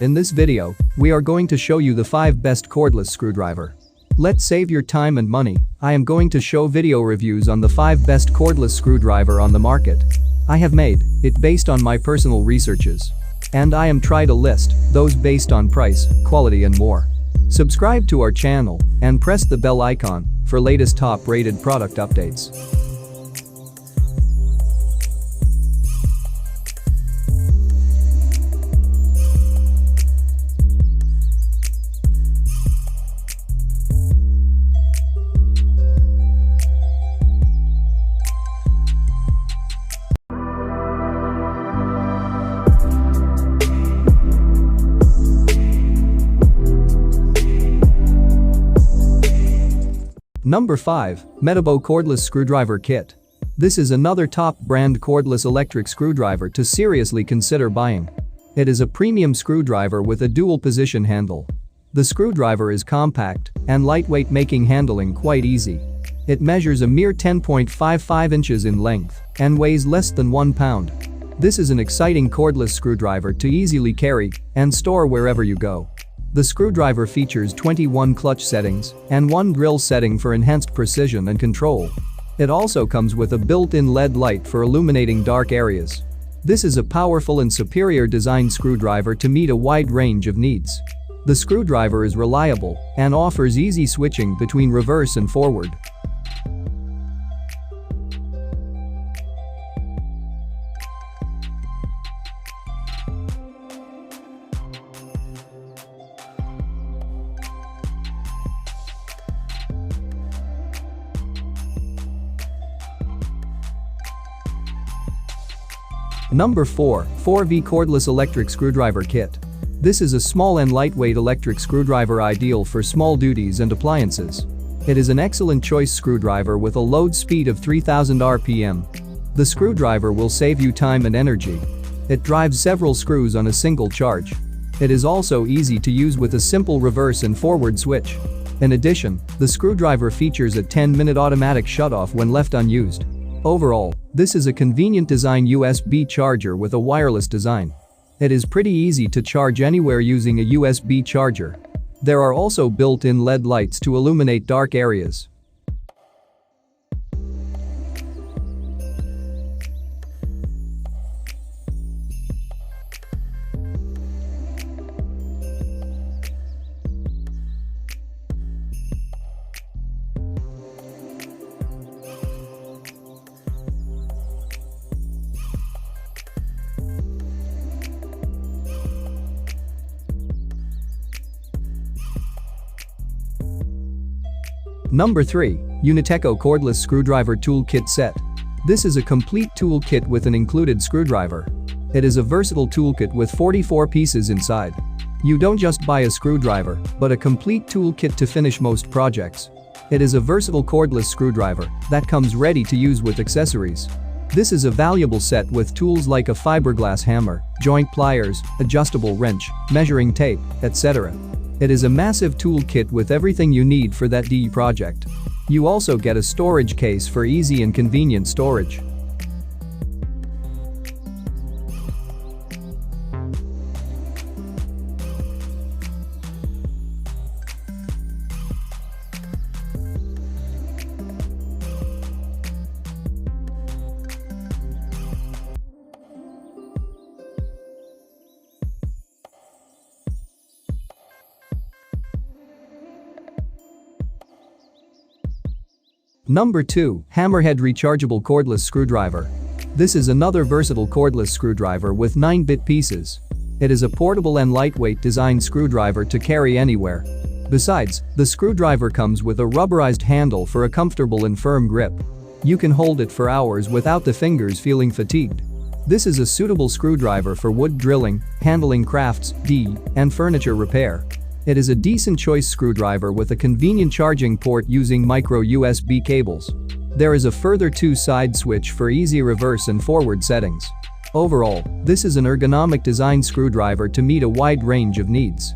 In this video, we are going to show you the 5 best cordless screwdriver. Let's save your time and money. I am going to show video reviews on the 5 best cordless screwdriver on the market. I have made it based on my personal researches. And I am try to list those based on price, quality and more. Subscribe to our channel and press the bell icon for latest top rated product updates. Number 5. Metabo Cordless Screwdriver Kit. This is another top brand cordless electric screwdriver to seriously consider buying. It is a premium screwdriver with a dual position handle. The screwdriver is compact and lightweight, making handling quite easy. It measures a mere 10.55 inches in length and weighs less than 1 pound. This is an exciting cordless screwdriver to easily carry and store wherever you go. The screwdriver features 21 clutch settings and 1 drill setting for enhanced precision and control. It also comes with a built-in LED light for illuminating dark areas. This is a powerful and superior design screwdriver to meet a wide range of needs. The screwdriver is reliable and offers easy switching between reverse and forward. Number 4. 4V Cordless Electric Screwdriver Kit. This is a small and lightweight electric screwdriver ideal for small duties and appliances. It is an excellent choice screwdriver with a load speed of 3000 RPM. The screwdriver will save you time and energy. It drives several screws on a single charge. It is also easy to use with a simple reverse and forward switch. In addition, the screwdriver features a 10-minute automatic shutoff when left unused. Overall, this is a convenient design USB charger with a wireless design. It is pretty easy to charge anywhere using a USB charger. There are also built-in LED lights to illuminate dark areas. Number 3. Uniteco Cordless Screwdriver Toolkit Set. This is a complete toolkit with an included screwdriver. It is a versatile toolkit with 44 pieces inside. You don't just buy a screwdriver, but a complete toolkit to finish most projects. It is a versatile cordless screwdriver that comes ready to use with accessories. This is a valuable set with tools like a fiberglass hammer, joint pliers, adjustable wrench, measuring tape, etc. It is a massive toolkit with everything you need for that DIY project. You also get a storage case for easy and convenient storage. Number 2. Hammerhead Rechargeable Cordless Screwdriver. This is another versatile cordless screwdriver with 9-bit pieces. It is a portable and lightweight design screwdriver to carry anywhere. Besides, the screwdriver comes with a rubberized handle for a comfortable and firm grip. You can hold it for hours without the fingers feeling fatigued. This is a suitable screwdriver for wood drilling, handling crafts, and furniture repair. It is a decent choice screwdriver with a convenient charging port using micro USB cables. There is a further 2-side switch for easy reverse and forward settings. Overall, this is an ergonomic design screwdriver to meet a wide range of needs.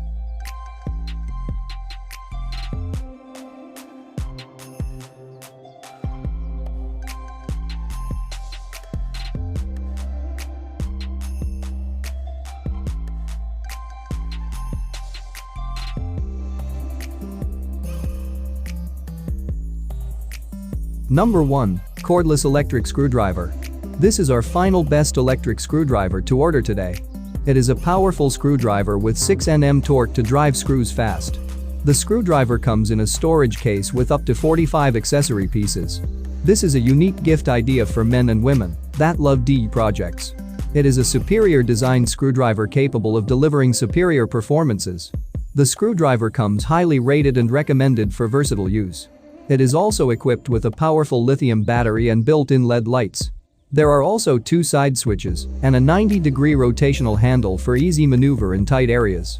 Number 1. Cordless electric screwdriver. This is our final best electric screwdriver to order today. It is a powerful screwdriver with 6 Nm torque to drive screws fast. The screwdriver comes in a storage case with up to 45 accessory pieces. This is a unique gift idea for men and women that love DIY projects. It is a superior design screwdriver capable of delivering superior performances. The screwdriver comes highly rated and recommended for versatile use. It is also equipped with a powerful lithium battery and built-in LED lights. There are also 2 side switches and a 90-degree rotational handle for easy maneuver in tight areas.